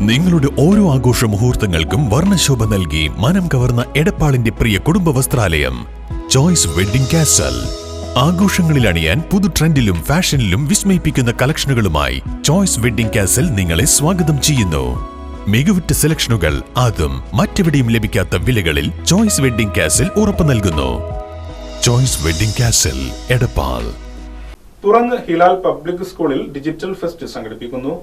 നിങ്ങളുടെ ഓരോ ആഘോഷ മുഹൂർത്തങ്ങൾക്കും വർണ്ണശോഭ നൽകി മനം കവർന്ന എടപ്പാളിന്റെ പ്രിയ കുടുംബ വസ്ത്രാലയം ചോയ്സ് വെഡ്ഡിംഗ് കാസൽ. ആഘോഷങ്ങളിൽ അണിയാൻ പുതു ട്രെൻഡിലും ഫാഷനിലും വിസ്മയിപ്പിക്കുന്ന കളക്ഷനുകളുമായി ചോയ്സ് വെഡ്ഡിംഗ് കാസൽ നിങ്ങളെ സ്വാഗതം ചെയ്യുന്നു. മികവുറ്റ സെലക്ഷനുകൾ അതും മറ്റെവിടെയും ലഭിക്കാത്ത വിലകളിൽ ചോയ്സ് വെഡ്ഡിംഗ് കാസൽ ഉറപ്പു നൽകുന്നു. Choice wedding castle, Edappal. Purangu Hilal public സ്കൂളിൽ ഡിജിറ്റൽ ഫെസ്റ്റ് സംഘടിപ്പിക്കുന്നു.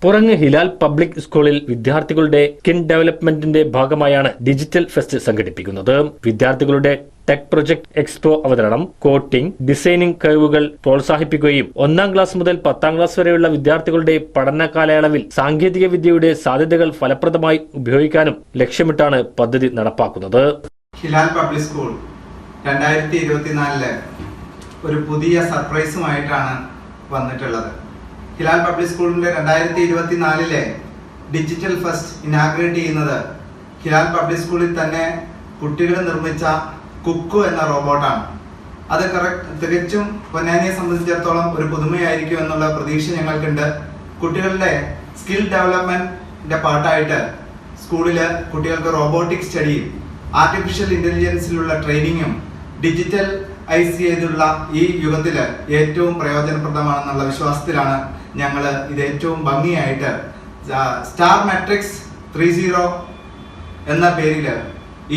പുറങ്ങ് ഹിലാൽ പബ്ലിക് സ്കൂളിൽ വിദ്യാർത്ഥികളുടെ സ്കിൽ ഡെവലപ്മെന്റിന്റെ ഭാഗമായാണ് ഡിജിറ്റൽ ഫെസ്റ്റ് സംഘടിപ്പിക്കുന്നത്. വിദ്യാർത്ഥികളുടെ ടെക് പ്രൊജക്ട് എക്സ്പോ അവതരണം, കോഡിംഗ്, ഡിസൈനിംഗ് കഴിവുകൾ പ്രോത്സാഹിപ്പിക്കുകയും 1ാം ക്ലാസ് മുതൽ 10ാം ക്ലാസ് വരെയുള്ള വിദ്യാർത്ഥികളുടെ പഠന കാലയളവിൽ സാങ്കേതിക വിദ്യയുടെ സാധ്യതകൾ ഫലപ്രദമായി ഉപയോഗിക്കാനും ലക്ഷ്യമിട്ടാണ് പദ്ധതി നടപ്പാക്കുന്നത്. ഹിലാൽ പബ്ലിക് സ്കൂൾ 2024 ഒരു പുതിയ സർപ്രൈസുമായിട്ടാണ് വന്നിട്ടുള്ളത്. ഹിലാൽ പബ്ലിക് സ്കൂളിന്റെ 2024 ഡിജിറ്റൽ ഫെസ്റ്റ് ഇനാഗ്രേറ്റ് ചെയ്യുന്നത് ഹിലാൽ പബ്ലിക് സ്കൂളിൽ തന്നെ കുട്ടികൾ നിർമ്മിച്ച കുക്കു എന്ന റോബോട്ടാണ്. അത് തികച്ചും പൊന്നാനിയെ സംബന്ധിച്ചിടത്തോളം ഒരു പുതുമയായിരിക്കും എന്നുള്ള പ്രതീക്ഷ ഞങ്ങൾക്കുണ്ട്. കുട്ടികളുടെ സ്കിൽ ഡെവലപ്മെന്റിന്റെ പാർട്ടായിട്ട് സ്കൂളിൽ കുട്ടികൾക്ക് റോബോട്ടിക് സ്റ്റഡിയും ആർട്ടിഫിഷ്യൽ ഇന്റലിജൻസിലുള്ള ട്രെയിനിങ്ങും ഡിജിറ്റൽ ഐസ് ചെയ്തുള്ള ഈ യുഗത്തിൽ ഏറ്റവും പ്രയോജനപ്രദമാണെന്നുള്ള വിശ്വാസത്തിലാണ് ഞങ്ങൾ ഇത് ഏറ്റവും ഭംഗിയായിട്ട് സ്റ്റാർ മാട്രിക്സ് 30 എന്ന പേരിൽ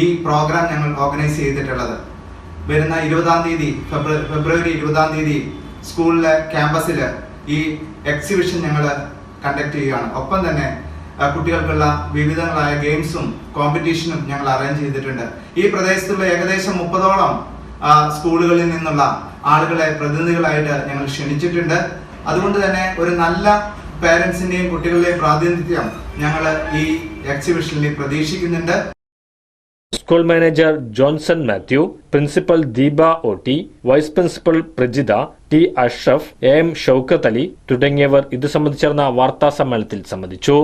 ഈ പ്രോഗ്രാം ഞങ്ങൾ ഓർഗനൈസ് ചെയ്തിട്ടുള്ളത്. വരുന്ന 20ാം തീയതി ഫെബ്രുവരി 20ാം തീയതി സ്കൂളിലെ ക്യാമ്പസിൽ ഈ എക്സിബിഷൻ ഞങ്ങൾ കണ്ടക്ട് ചെയ്യുകയാണ്. ഒപ്പം തന്നെ കുട്ടികൾക്കുള്ള വിവിധങ്ങളായ ഗെയിംസും കോമ്പറ്റീഷനും ഞങ്ങൾ അറേഞ്ച് ചെയ്തിട്ടുണ്ട്. ഈ പ്രദേശത്തുള്ള ഏകദേശം 30ഓളം സ്കൂളുകളിൽ നിന്നുള്ള ആളുകളെ പ്രതിനിധികളായിട്ട് ഞങ്ങൾ ക്ഷണിച്ചിട്ടുണ്ട്. അതുകൊണ്ട് തന്നെ ഒരു നല്ല പേരൻസിന്റെയും കുട്ടികളുടെയും പ്രാതിനിധ്യം ഞങ്ങൾ ഈ എക്സിബിഷനിൽ പ്രതീക്ഷിക്കുന്നുണ്ട്. School manager Johnson Mathew, principal Deepa OT, vice principal Prajitha, T Ashraf, AM Shoukath Ali തുടങ്ങിയവർ ഇത് സംബന്ധിച്ച വാർത്താ സമ്മേളനത്തിൽ സംബന്ധിച്ചു.